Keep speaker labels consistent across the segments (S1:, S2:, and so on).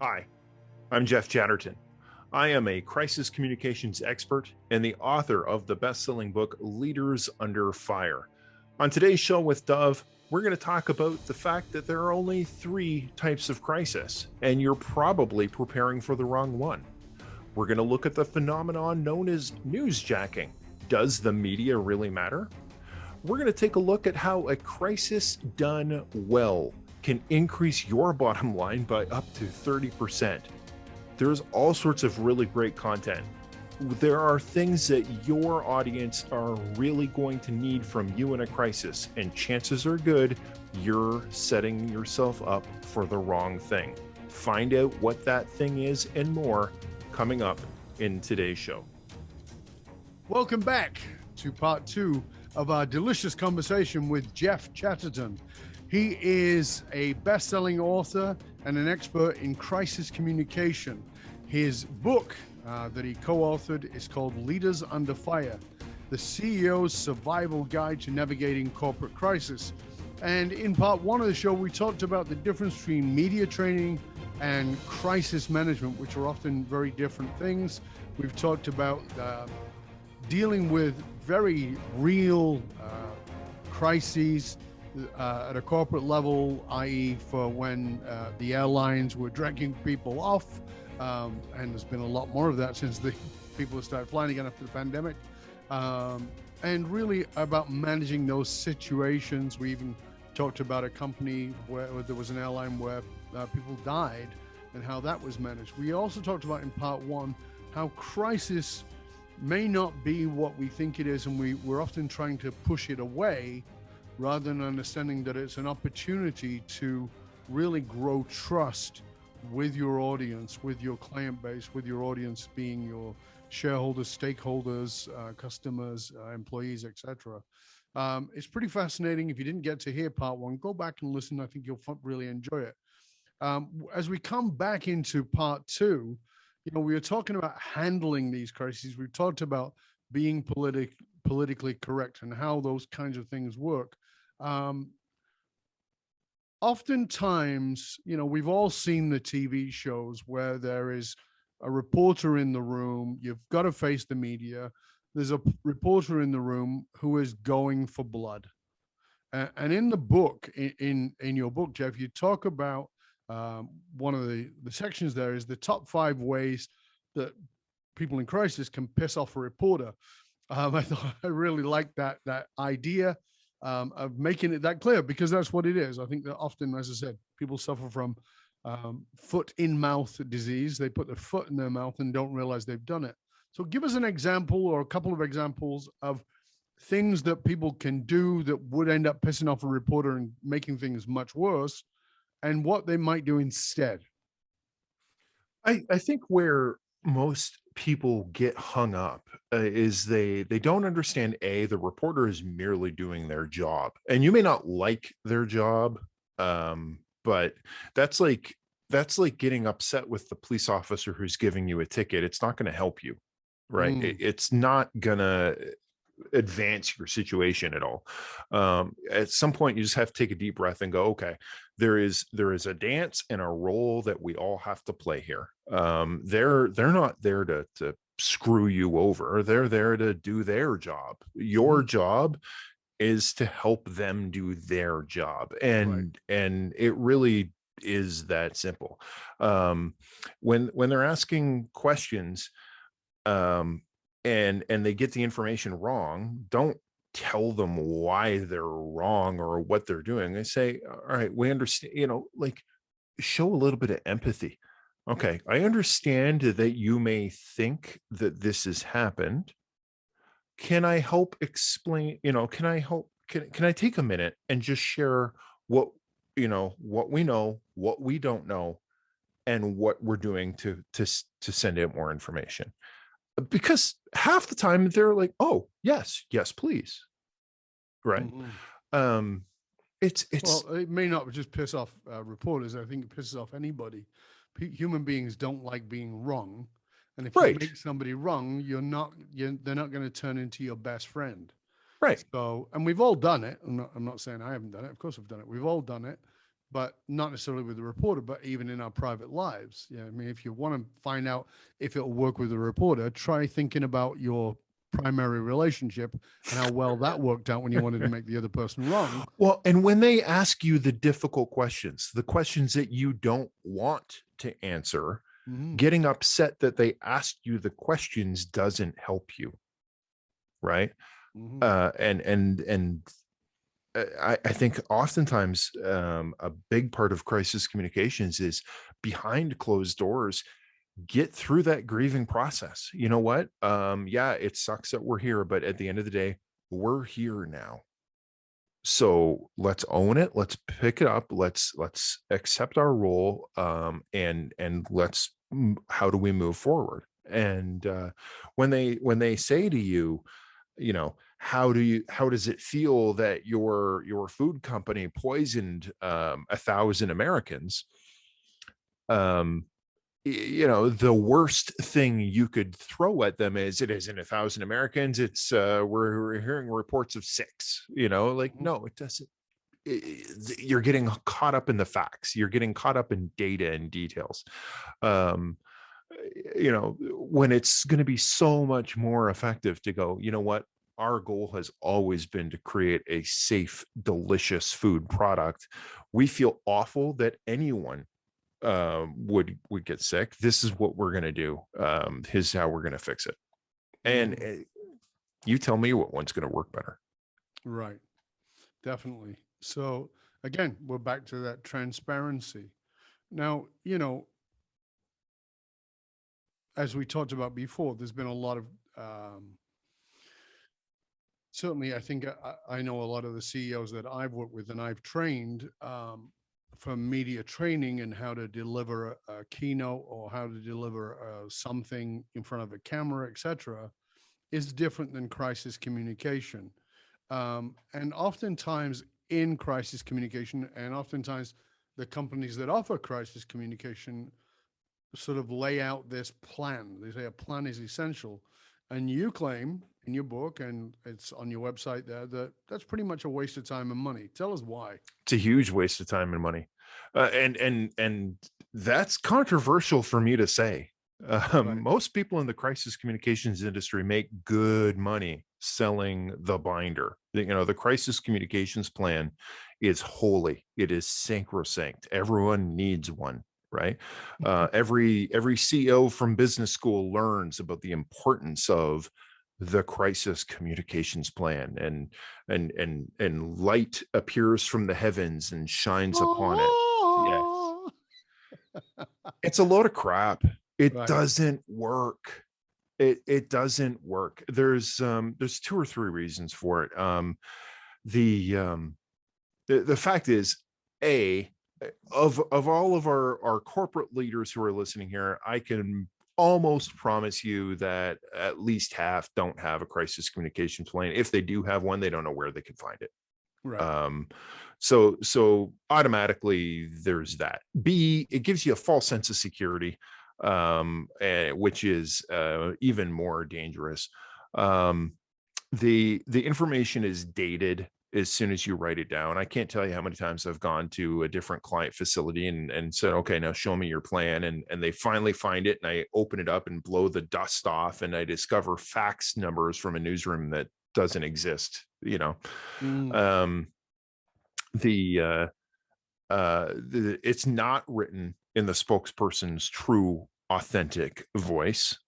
S1: Hi, I'm Jeff Chatterton. I am a crisis communications expert and the author of the best-selling book, Leaders Under Fire. On today's show with Dove, we're going to talk about the fact that there are only 3 types of crisis, and you're probably preparing for the wrong one. We're going to look at the phenomenon known as newsjacking. Does the media really matter? We're going to take a look at how a crisis done well can increase your bottom line by up to 30%. There's all sorts of really great content. There are things that your audience are really going to need from you in a crisis, and chances are good you're setting yourself up for the wrong thing. Find out what that thing is and more coming up in today's show.
S2: Welcome back to part 2 of our delicious conversation with Jeff Chatterton. He is a best-selling author and an expert in crisis communication. His book that he co-authored is called Leaders Under Fire, the CEO's Survival Guide to Navigating Corporate Crisis. And in part 1 of the show, we talked about the difference between media training and crisis management, which are often very different things. We've talked about dealing with very real crises at a corporate level, i.e. for when the airlines were dragging people off, and there's been a lot more of that since the people have started flying again after the pandemic, and really about managing those situations. We even talked about a company where there was an airline where people died and how that was managed. We also talked about in part 1 how crisis may not be what we think it is, and we're often trying to push it away rather than understanding that it's an opportunity to really grow trust with your audience, with your client base, with your audience being your shareholders, stakeholders, customers, employees, etc. It's pretty fascinating. If you didn't get to hear part 1, go back and listen. I think you'll really enjoy it. As we come back into part 2, we were talking about handling these crises. We talked about being politically correct and how those kinds of things work. Oftentimes, we've all seen the TV shows where there is a reporter in the room. You've got to face the media. There's a reporter in the room who is going for blood. And in the book, in your book, Jeff, you talk about one of the sections there is the top 5 ways that people in crisis can piss off a reporter. I really like that idea of making it that clear, because that's what it is. I think that often, as I said, people suffer from foot in mouth disease. They put their foot in their mouth and don't realize they've done it. So give us an example or a couple of examples of things that people can do that would end up pissing off a reporter and making things much worse, and what they might do instead.
S1: I think where most people get hung up is they don't understand the reporter is merely doing their job, and you may not like their job, but that's like getting upset with the police officer who's giving you a ticket. It's not going to help you, right? It's not gonna advance your situation at all. At some point you just have to take a deep breath and go, okay, there is a dance and a role that we all have to play here. They're not there to screw you over. They're there to do their job. Your job is to help them do their job, and it really is that simple. When they're asking questions, and they get the information wrong, don't tell them why they're wrong or what they're doing. They say, all right, we understand, show a little bit of empathy. Okay, I understand that you may think that this has happened. Can I help explain, can I take a minute and just share what we know, what we don't know, and what we're doing to send out more information? Because half the time they're like, oh, yes, please. Right. It's
S2: well, it may not just piss off reporters. I think it pisses off anybody. Human beings don't like being wrong. And if you make somebody wrong, they're not going to turn into your best friend.
S1: Right.
S2: So, and we've all done it. I'm not saying I haven't done it. Of course I've done it. We've all done it. but not necessarily with the reporter, but even in our private lives. Yeah, I mean, if you want to find out if it'll work with the reporter, try thinking about your primary relationship and how well that worked out when you wanted to make the other person wrong.
S1: Well, and when they ask you the difficult questions, the questions that you don't want to answer, getting upset that they asked you the questions doesn't help you, right? And I think oftentimes a big part of crisis communications is behind closed doors. Get through that grieving process. You know what? Yeah, it sucks that we're here, but at the end of the day, we're here now. So let's own it. Let's pick it up. Let's accept our role. And let's, how do we move forward? And when they say to you, you know, how does it feel that your food company poisoned 1,000 Americans? You know, the worst thing you could throw at them is, it isn't 1,000 Americans, it's we're hearing reports of 6. You know, like, no, it doesn't. You're getting caught up in the facts, you're getting caught up in data and details. You know, when it's going to be so much more effective to go, you know what, our goal has always been to create a safe, delicious food product. We feel awful that anyone would get sick. This is what we're going to do. Here's how we're going to fix it. And you tell me what one's going to work better.
S2: Right. Definitely. So again, we're back to that transparency. Now, you know, as we talked about before, there's been a lot of, certainly, I think I know a lot of the CEOs that I've worked with and I've trained for media training and how to deliver a keynote or how to deliver something in front of a camera, etc., is different than crisis communication. And oftentimes in crisis communication, and oftentimes the companies that offer crisis communication sort of lay out this plan. They say a plan is essential. And you claim in your book, and it's on your website there, that that's pretty much a waste of time and money. Tell us why.
S1: It's a huge waste of time and money. And that's controversial for me to say.
S2: Right.
S1: Most people in the crisis communications industry make good money selling the binder. You know, the crisis communications plan is holy. It is sacrosanct. Everyone needs one, right? Every CEO from business school learns about the importance of the crisis communications plan, and light appears from the heavens and shines upon it. Yes. It's a load of crap. It
S2: Right.
S1: doesn't work. It doesn't work. There's 2 or 3 reasons for it. The fact is, of all of our corporate leaders who are listening here, I can almost promise you that at least half don't have a crisis communications plan. If they do have one, they don't know where they can find it.
S2: Right.
S1: So automatically there's that. B, it gives you a false sense of security, which is even more dangerous. The information is dated as soon as you write it down. I can't tell you how many times I've gone to a different client facility and said, okay, now show me your plan. And they finally find it, and I open it up and blow the dust off, and I discover fax numbers from a newsroom that doesn't exist, you know. It's not written in the spokesperson's true, authentic voice.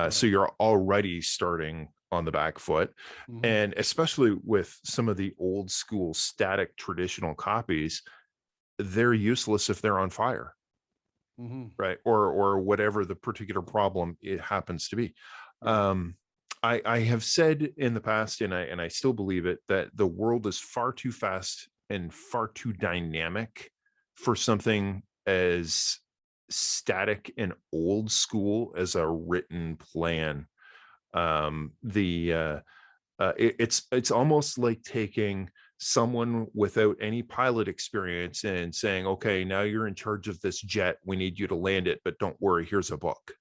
S1: So you're already starting on the back foot. And especially with some of the old school static traditional copies, they're useless if they're on fire, right? Or whatever the particular problem it happens to be. I have said in the past, and I still believe it, that the world is far too fast and far too dynamic for something as static and old school as a written plan. It's almost like taking someone without any pilot experience and saying, okay, now you're in charge of this jet, we need you to land it, but don't worry, here's a book.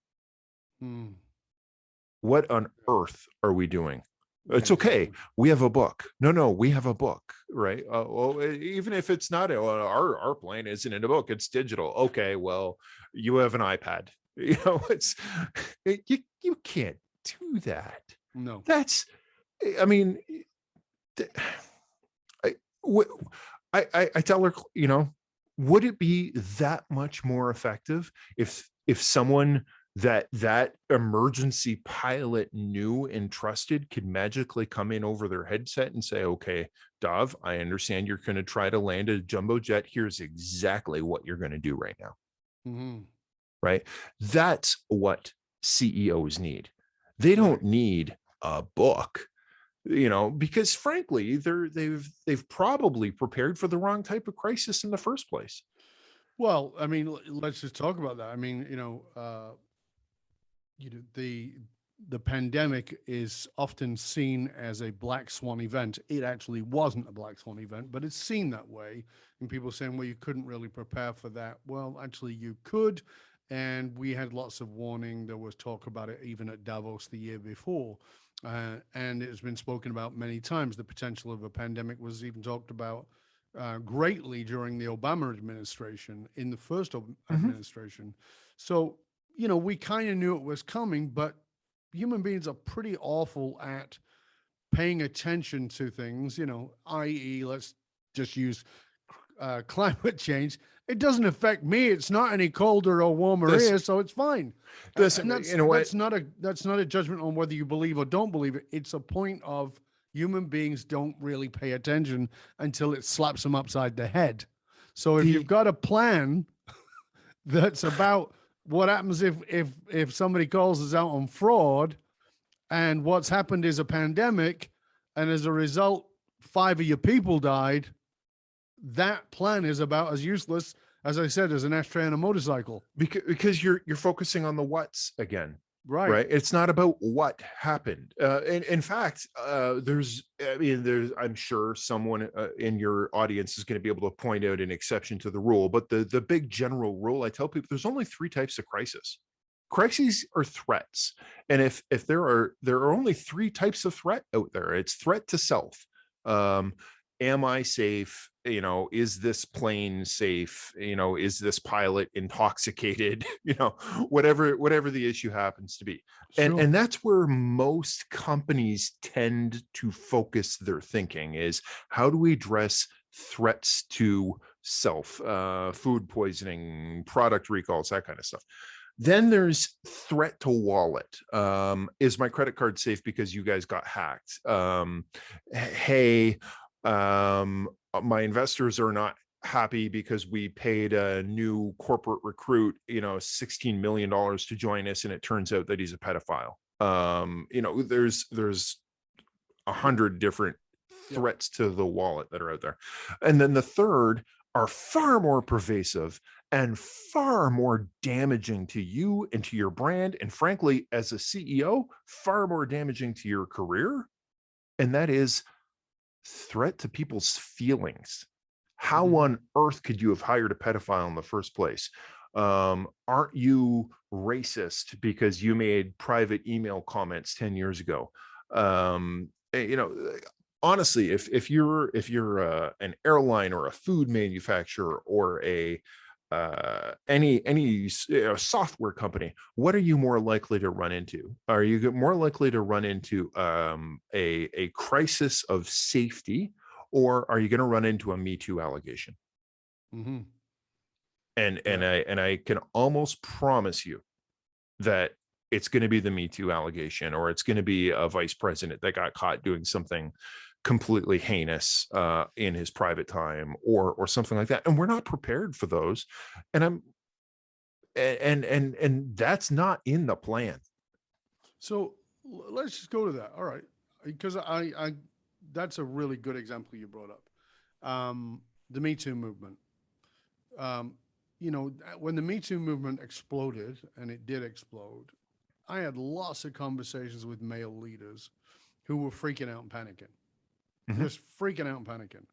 S1: What on earth are we doing? It's okay. We have a book. No, we have a book, right? Well, even if it's not, our plane isn't in a book, it's digital. Okay, well, you have an iPad. It's you can't do that.
S2: No.
S1: That's, I mean, I, I tell her, would it be that much more effective if someone that emergency pilot knew and trusted could magically come in over their headset and say, okay, Dov, I understand you're going to try to land a jumbo jet. Here's exactly what you're going to do right now.
S2: Mm-hmm.
S1: Right. That's what CEOs need. They don't need a book, because frankly, they've probably prepared for the wrong type of crisis in the first place.
S2: Well, I mean, let's just talk about that. I mean, the pandemic is often seen as a black swan event. It actually wasn't a black swan event, but it's seen that way. And people saying, well, you couldn't really prepare for that. Well, actually, you could. And we had lots of warning. There was talk about it even at Davos the year before. And it has been spoken about many times. The potential of a pandemic was even talked about greatly during the Obama administration, in the first administration. So, we kind of knew it was coming, but human beings are pretty awful at paying attention to things, i.e., let's just use climate change. It doesn't affect me. It's not any colder or warmer here, so it's fine. And that's not a judgment on whether you believe or don't believe it. It's a point of human beings don't really pay attention until it slaps them upside the head. So if you've got a plan that's about what happens if somebody calls us out on fraud, and what's happened is a pandemic, and as a result, 5 of your people died, that plan is about as useless, as I said, as an ashtray and a motorcycle.
S1: Because you're focusing on the what's again.
S2: Right.
S1: It's not about what happened. In fact, I'm sure someone in your audience is going to be able to point out an exception to the rule, but the big general rule, I tell people, there's only 3 types of crisis. Crises are threats. And if there are only 3 types of threat out there, it's threat to self. Am I safe? Is this plane safe? Is this pilot intoxicated? Whatever the issue happens to be.
S2: Sure.
S1: And that's where most companies tend to focus their thinking, is how do we address threats to self, food poisoning, product recalls, that kind of stuff. Then there's threat to wallet. Is my credit card safe because you guys got hacked? Hey, my investors are not happy because we paid a new corporate recruit, $16 million to join us, and it turns out that he's a pedophile. There's 100 different threats to the wallet that are out there. And then the third are far more pervasive and far more damaging to you and to your brand. And frankly, as a CEO, far more damaging to your career. And that is threat to people's feelings. How on earth could you have hired a pedophile in the first place? Aren't you racist because you made private email comments 10 years ago? Honestly, if you're an airline or a food manufacturer or any software company, what are you more likely to run into? Are you more likely to run into a crisis of safety, or are you going to run into a Me Too allegation?
S2: Mm-hmm.
S1: And I can almost promise you that it's going to be the Me Too allegation, or it's going to be a vice president that got caught doing something completely heinous in his private time, or something like that. And we're not prepared for those. And that's not in the plan.
S2: So let's just go to that. All right. Because I that's a really good example you brought up. The Me Too movement. When the Me Too movement exploded, and it did explode, I had lots of conversations with male leaders who were freaking out and panicking. Just freaking out and panicking.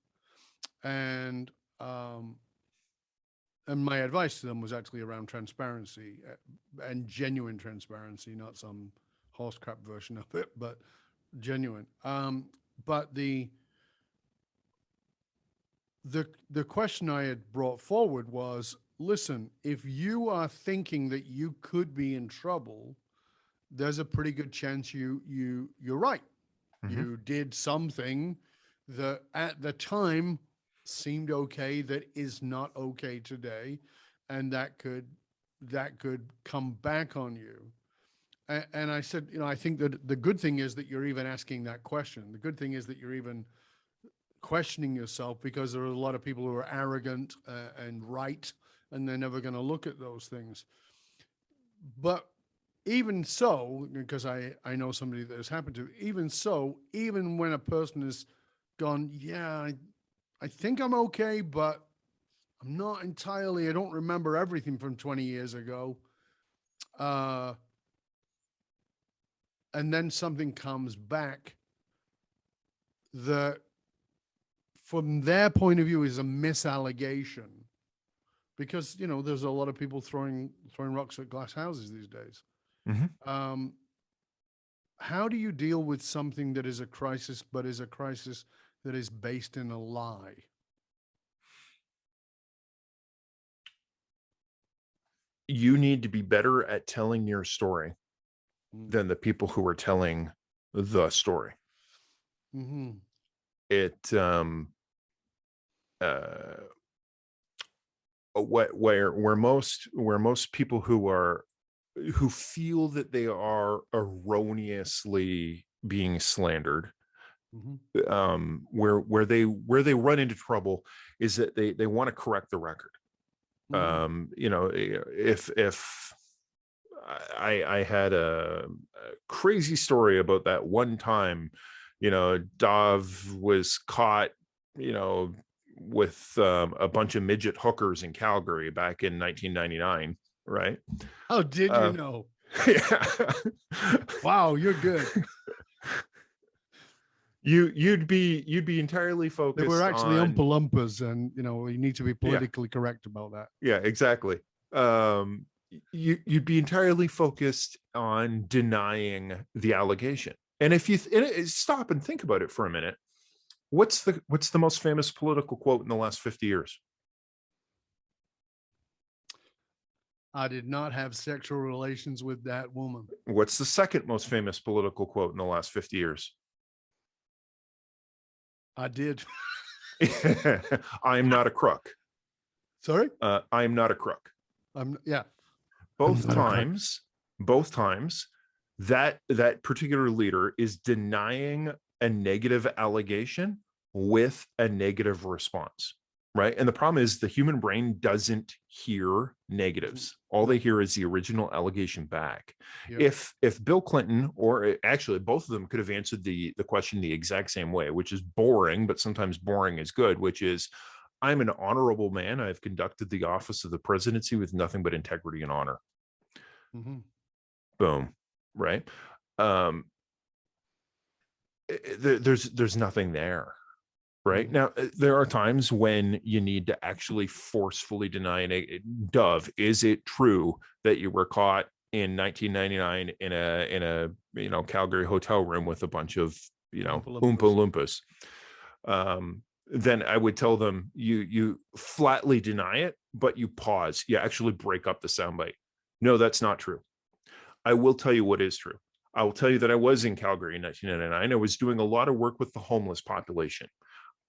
S2: And my advice to them was actually around transparency and genuine transparency, not some horse crap version of it, but genuine. But the question I had brought forward was, listen, if you are thinking that you could be in trouble, there's a pretty good chance you're right.
S1: Mhm.
S2: You did something that at the time seemed okay that is not okay today, and that could come back on you. And I said, I think that the good thing is that you're even asking that question. The good thing is that you're even questioning yourself, because there are a lot of people who are arrogant and right, and they're never going to look at those things. But even so, because I know somebody that has happened to, even so, even when a person has gone, yeah, I think I'm okay, but I'm not entirely, I don't remember everything from 20 years ago. Uh, and then something comes back that, from their point of view, is a misallegation. Because, there's a lot of people throwing rocks at glass houses these days.
S1: Mhm.
S2: Um, how do you deal with something that is a crisis, but is a crisis that is based in a lie?
S1: You need to be better at telling your story
S2: Mm.
S1: than the people who are telling the story.
S2: Mm-hmm.
S1: It uh where most people who feel that they are erroneously being slandered,
S2: Mm-hmm.
S1: where they run into trouble is that they want to correct the record.
S2: Mm-hmm.
S1: If I had a crazy story about that one time, Dov was caught, you know, with a bunch of midget hookers in Calgary back in 1999, right?
S2: How did you
S1: Uh,
S2: know?
S1: yeah.
S2: Wow, you're good.
S1: You'd be entirely
S2: They were
S1: focused
S2: actually
S1: on.
S2: Oompa Loompas, and you need to be
S1: Yeah,
S2: politically correct about that.
S1: yeah, exactly. um you'd be entirely focused on denying the allegation. And if stop and think about it for a minute, what's the most famous political quote in the last 50 years?
S2: I did not have sexual relations with that woman.
S1: What's the second most famous political quote in the last 50 years?
S2: I did.
S1: I am not a crook.
S2: Sorry?
S1: I am not a crook.
S2: Yeah. I'm
S1: both
S2: not a crook.
S1: times both times that particular leader is denying a negative allegation with a negative response, right? And the problem is the human brain doesn't hear negatives. All they
S2: No.
S1: hear is the original allegation back.
S2: Yep.
S1: If Bill Clinton, or actually both of them, could have answered the question the exact same way, which is boring, but sometimes boring is good, which is, I'm an honorable man. I've conducted the office of the presidency with nothing but integrity and honor.
S2: Mm-hmm.
S1: Boom. Right. Um, there's nothing there. Right
S2: Mm-hmm.
S1: now, there are times when you need to actually forcefully deny Dove, is it true that you were caught in 1999 in a Calgary hotel room with a bunch of
S2: Oompa
S1: Oompa
S2: Loompas.
S1: Loompas? Then I would tell them, you flatly deny it, but you pause. You actually break up the soundbite. No, that's not true. I will tell you what is true. I will tell you that I was in Calgary in 1999. I was doing a lot of work with the homeless population.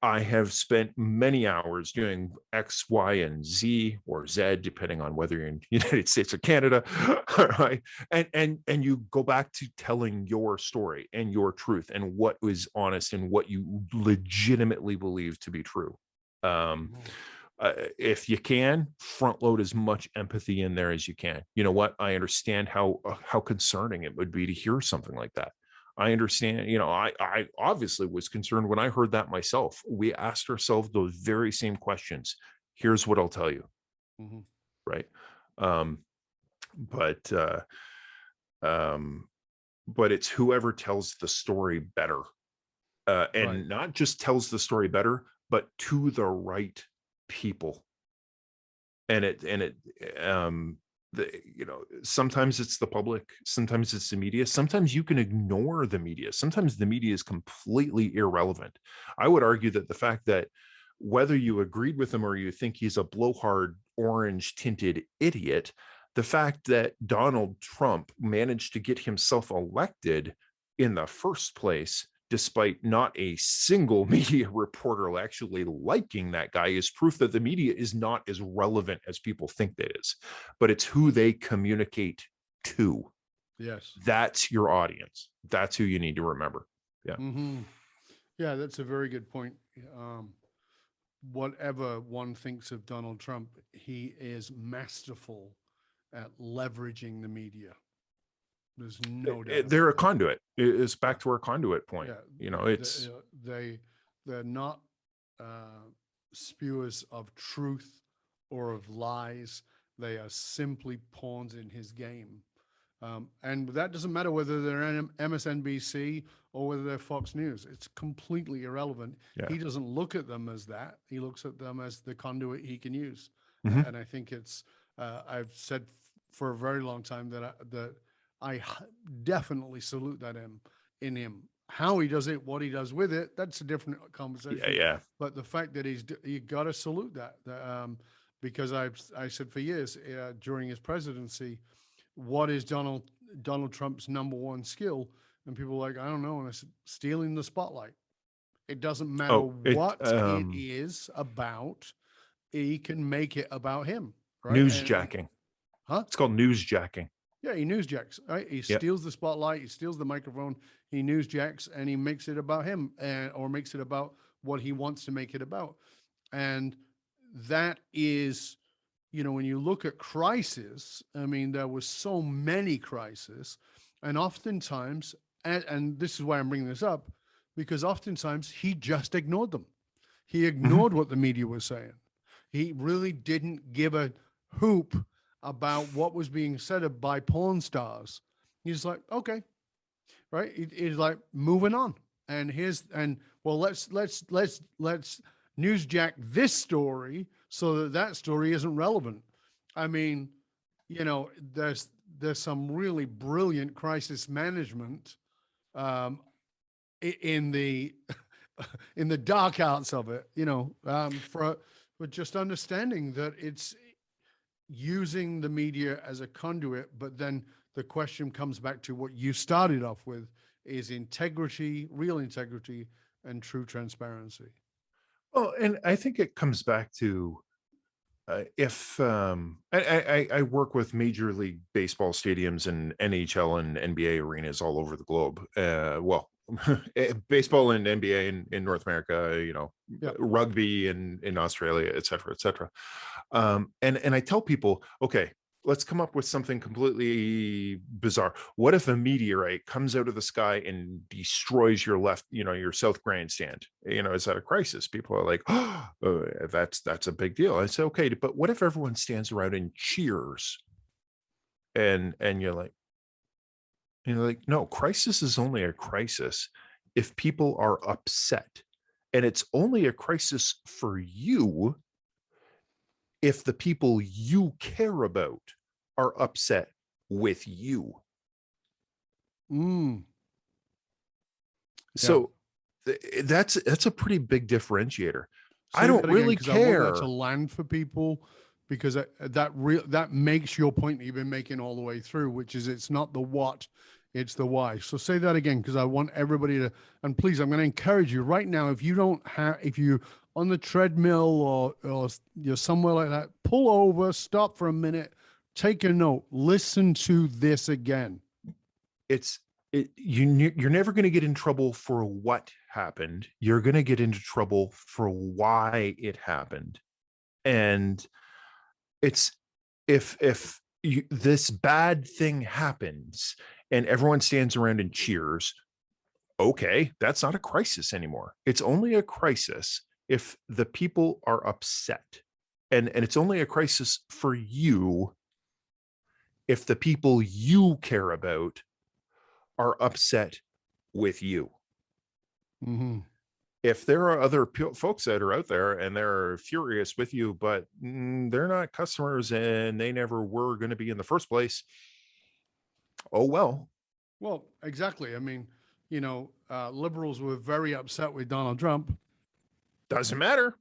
S1: I have spent many hours doing X, Y, and Z, or Z, depending on whether you're in the United States or Canada. All right. And you go back to telling your story and your truth and what was honest and what you legitimately believe to be true. Um,
S2: Mm-hmm.
S1: if you can, front load as much empathy in there as you can. You know what? I understand how concerning it would be to hear something like that. I understand. I obviously was concerned when I heard that myself. We asked ourselves those very same questions. Here's what I'll tell you.
S2: Mm-hmm.
S1: Right. Um, but um, but it's whoever tells the story better,
S2: Right.
S1: and not just tells the story better, but to the right people. And it um sometimes it's the public, sometimes it's the media, sometimes you can ignore the media, sometimes the media is completely irrelevant. I would argue that the fact that whether you agreed with him or you think he's a blowhard orange tinted idiot, the fact that Donald Trump managed to get himself elected in the first place despite not a single media reporter actually liking that guy is proof that the media is not as relevant as people think it is, but it's who they communicate to.
S2: Yes.
S1: That's your audience. That's who you need to remember. Yeah.
S2: Mm-hmm. Yeah, that's a very good point. Whatever one thinks of Donald Trump, he is masterful at leveraging the media. There's no doubt.
S1: They're a conduit. It's back to our conduit point.
S2: Yeah,
S1: It's
S2: they're not spewers of truth or of lies. They are simply pawns in his game. And that doesn't matter whether they're MSNBC or whether they're Fox News. It's completely irrelevant.
S1: Yeah.
S2: He doesn't look at them as that. He looks at them as the conduit he can use.
S1: Mhm.
S2: And I think it's, I've said for a very long time that I definitely salute that in him. How he does it, what he does with it, that's a different conversation.
S1: Yeah.
S2: But the fact that you got to salute that, because I said for years during his presidency, what is Donald Trump's number one skill? And people are like, I don't know. And I said, stealing the spotlight. It doesn't matter what it is about. He can make it about him. Right?
S1: Newsjacking.
S2: Huh?
S1: It's called newsjacking.
S2: Yeah, he newsjacks. Right? He steals the spotlight. He steals the microphone. He newsjacks, and he makes it about him, or makes it about what he wants to make it about. And that is, when you look at crisis, I mean, there was so many crises, and oftentimes, and this is why I'm bringing this up, because oftentimes he just ignored them. He ignored what the media was saying. He really didn't give a hoop about what was being said by porn stars. He's like, okay, right? He's like moving on, and let's newsjack this story so that story isn't relevant. I mean, there's some really brilliant crisis management in the in the dark arts of it, for just understanding that it's using the media as a conduit. But then the question comes back to what you started off with, is integrity, real integrity, and true transparency.
S1: Well, and I think it comes back to if I work with Major League Baseball stadiums and NHL and NBA arenas all over the globe. Baseball and NBA in North America, rugby in Australia, et cetera, et cetera. And I tell people, okay, let's come up with something completely bizarre. What if a meteorite comes out of the sky and destroys your South grandstand? Is that a crisis? People are like, oh, that's a big deal. I say, okay, but what if everyone stands around and cheers? And you're like, no, crisis is only a crisis if people are upset. And it's only a crisis for you if the people you care about are upset with you. So that's a pretty big differentiator. I don't really care.
S2: I want that to land for people, because that makes your point that you've been making all the way through, which is it's not the what, it's the why. So say that again, because I want everybody to, and please, I'm going to encourage you right now, if you on the treadmill or you're somewhere like that, pull over, stop for a minute, take a note, listen to this again.
S1: You're never going to get in trouble for what happened. You're going to get into trouble for why it happened. And it's if this bad thing happens and everyone stands around and cheers, okay, that's not a crisis anymore. It's only a crisis if the people are upset. And it's only a crisis for you if the people you care about are upset with you.
S2: Mm-hmm.
S1: if there are other folks that are out there and they're furious with you, but they're not customers and they never were going to be in the first place, oh well.
S2: Well, exactly. I mean, liberals were very upset with Donald Trump.
S1: Doesn't matter.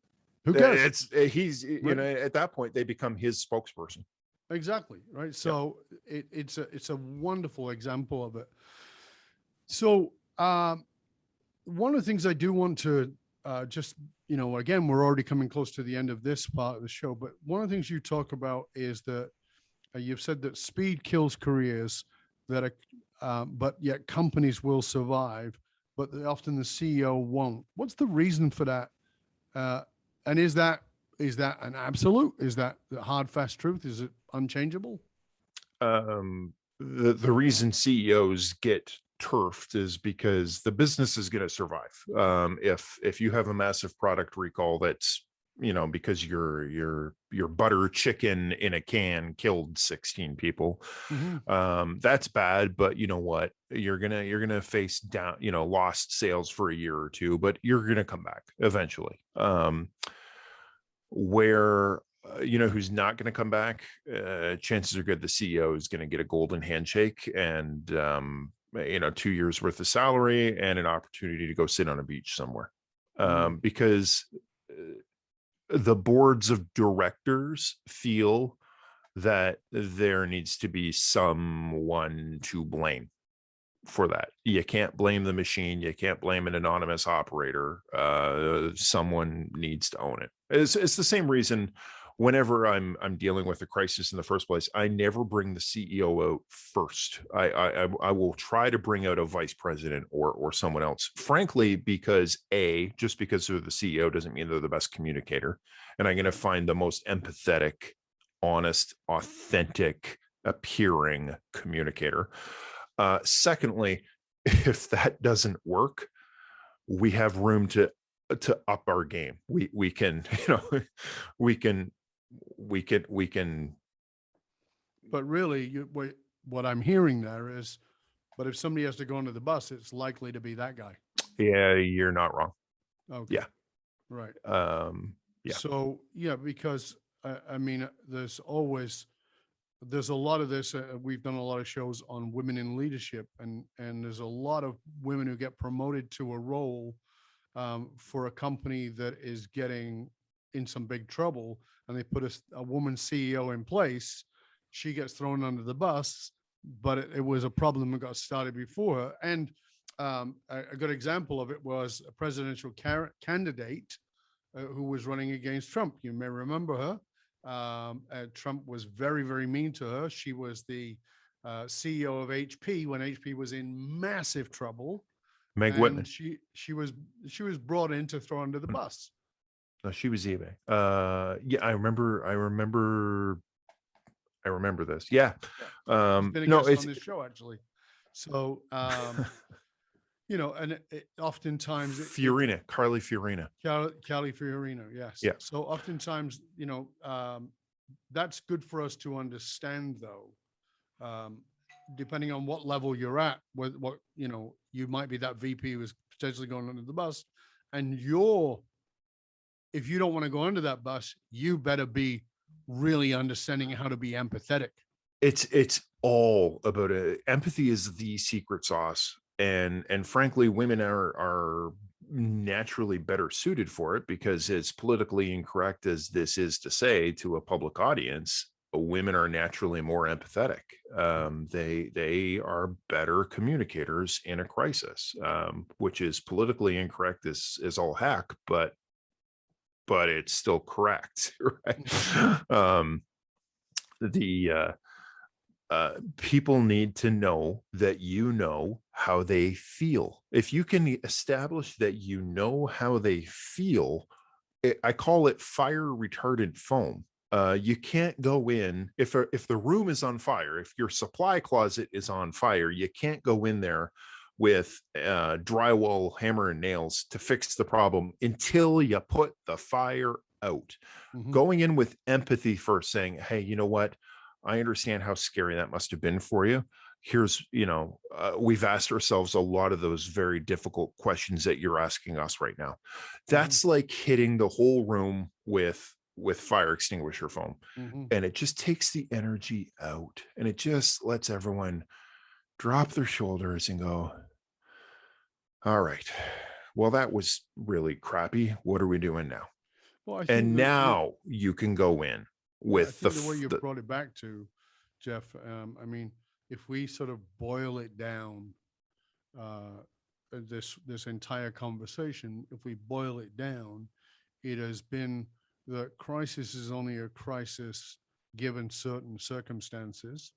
S2: Who cares?
S1: He's
S2: right.
S1: At that point they become his spokesperson.
S2: Exactly. Right. So it's a wonderful example of it. So one of the things I do want to just, again, we're already coming close to the end of this part of the show, but one of the things you talk about is that you've said that speed kills careers, that but yet companies will survive, but often the CEO won't. What's the reason for that? And is that an absolute? Is that the hard, fast truth? Is it unchangeable?
S1: The reason CEOs get turfed is because the business is going to survive. If you have a massive product recall that's because your butter chicken in a can killed 16 people, that's bad. But you know what, you're gonna face down lost sales for a year or two, but you're gonna come back eventually. Where who's not going to come back, chances are good the CEO is going to get a golden handshake and 2 years worth of salary and an opportunity to go sit on a beach somewhere, because the boards of directors feel that there needs to be someone to blame for that. You can't blame the machine. You can't blame an anonymous operator. Someone needs to own it. It's the same reason whenever I'm dealing with a crisis in the first place, I never bring the CEO out first. I will try to bring out a vice president or someone else, frankly, because just because they're the CEO doesn't mean they're the best communicator. And I'm going to find the most empathetic, honest, authentic appearing communicator. Secondly, if that doesn't work, we have room to up our game. We can.
S2: But really, what I'm hearing there is, but if somebody has to go under the bus, it's likely to be that guy.
S1: Yeah, you're not wrong.
S2: Okay.
S1: Yeah.
S2: Right.
S1: Yeah.
S2: So because I mean, there's a lot of this. We've done a lot of shows on women in leadership, and there's a lot of women who get promoted to a role for a company that is getting in some big trouble, and they put a woman CEO in place. She gets thrown under the bus, but it was a problem that got started before her. And a good example of it was a presidential candidate who was running against Trump. You may remember her. Trump was very, very mean to her. She was the CEO of HP when HP was in massive trouble.
S1: Meg Whitman.
S2: She was brought in to throw under the bus.
S1: No, she was eBay. Yeah, I remember this. Yeah.
S2: Been a guest on this show actually. So and oftentimes
S1: Carly Fiorina.
S2: Callie Fiorina, yes.
S1: Yeah.
S2: So oftentimes, that's good for us to understand, though. Depending on what level you're at, what you might be that VP who is potentially going under the bus, and if you don't want to go under that bus, you better be really understanding how to be empathetic.
S1: It's all about it. Empathy is the secret sauce. And frankly, women are naturally better suited for it, because as politically incorrect as this is to say to a public audience, women are naturally more empathetic. They are better communicators in a crisis, which is politically incorrect as all heck, but it's still correct, right? People need to know that how they feel. If you can establish that how they feel, I call it fire retardant foam. You can't go in if the room is on fire, if your supply closet is on fire, you can't go in there with drywall, hammer, and nails to fix the problem until you put the fire out. Going in with empathy first, saying, hey, you know what? I understand how scary that must have been for you. Here's, we've asked ourselves a lot of those very difficult questions that you're asking us right now. That's like hitting the whole room with fire extinguisher foam. And it just takes the energy out, and it just lets everyone drop their shoulders and go, all right, well, that was really crappy. What are we doing now?
S2: Well, I think
S1: And now you can go in with
S2: the way you brought it back to, Jeff. I mean, if we sort of boil it down, this entire conversation, if we boil it down, it has been that crisis is only a crisis given certain circumstances,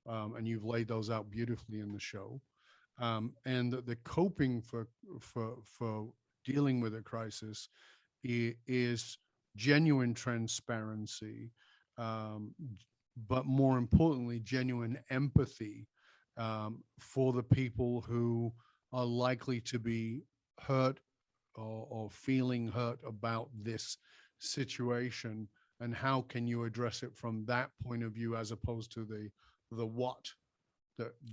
S2: and you've laid those out beautifully in the show, and that the coping for dealing with a crisis is genuine transparency, but more importantly, genuine empathy for the people who are likely to be hurt or feeling hurt about this situation, and how can you address it from that point of view as opposed to the what.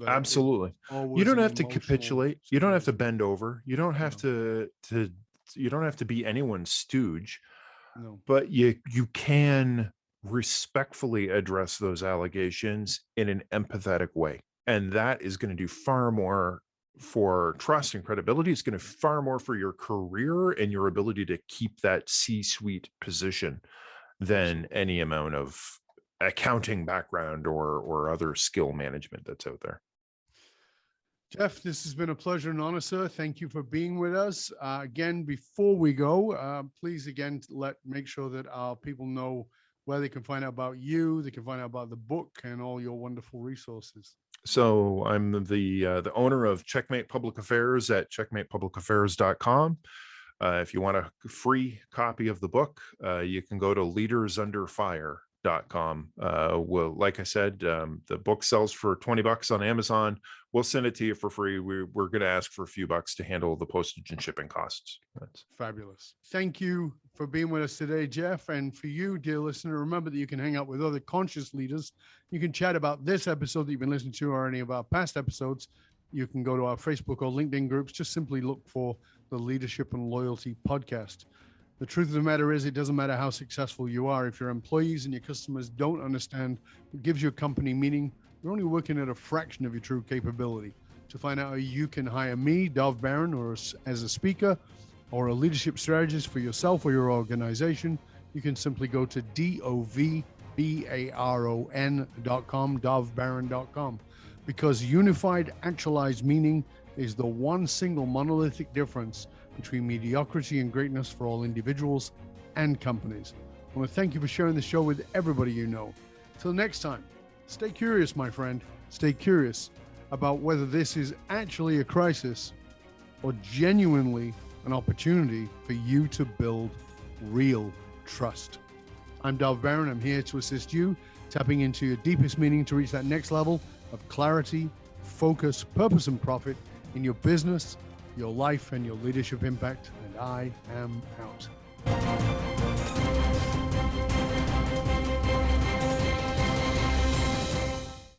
S1: Absolutely. You don't have to capitulate. You don't have to bend over. You don't have to you don't have to be anyone's stooge.
S2: No.
S1: But you can respectfully address those allegations in an empathetic way. And that is going to do far more for trust and credibility. It's going to far more for your career and your ability to keep that C-suite position than any amount of accounting background or other skill management that's out there.
S2: Jeff, this has been a pleasure and honor, sir. Thank you for being with us. Again, before we go, please again make sure that our people know where they can find out about you, they can find out about the book and all your wonderful resources.
S1: So I'm the owner of Checkmate Public Affairs at checkmatepublicaffairs.com. If you want a free copy of the book, you can go to leadersunderfire.com. Well, like I said, the book sells for $20 on Amazon. We'll send it to you for free. We're going to ask for a few bucks to handle the postage and shipping costs. That's
S2: fabulous. Thank you for being with us today, Jeff. And for you, dear listener, remember that you can hang out with other conscious leaders. You can chat about this episode that you've been listening to or any of our past episodes. You can go to our Facebook or LinkedIn groups. Just simply look for the Leadership and Loyalty Podcast. The truth of the matter is, it doesn't matter how successful you are. If your employees and your customers don't understand what gives your company meaning, you're only working at a fraction of your true capability. To find out how you can hire me, Dov Baron, or as a speaker or a leadership strategist for yourself or your organization, you can simply go to dovbaron.com, dovbaron.com, because unified actualized meaning is the one single monolithic difference between mediocrity and greatness for all individuals and companies. I want to thank you for sharing the show with everybody you know. Till next time, stay curious, my friend. Stay curious about whether this is actually a crisis or genuinely an opportunity for you to build real trust. I'm Dov Baron. I'm here to assist you, tapping into your deepest meaning to reach that next level of clarity, focus, purpose, and profit in your business, your life, and your leadership impact. And I am out.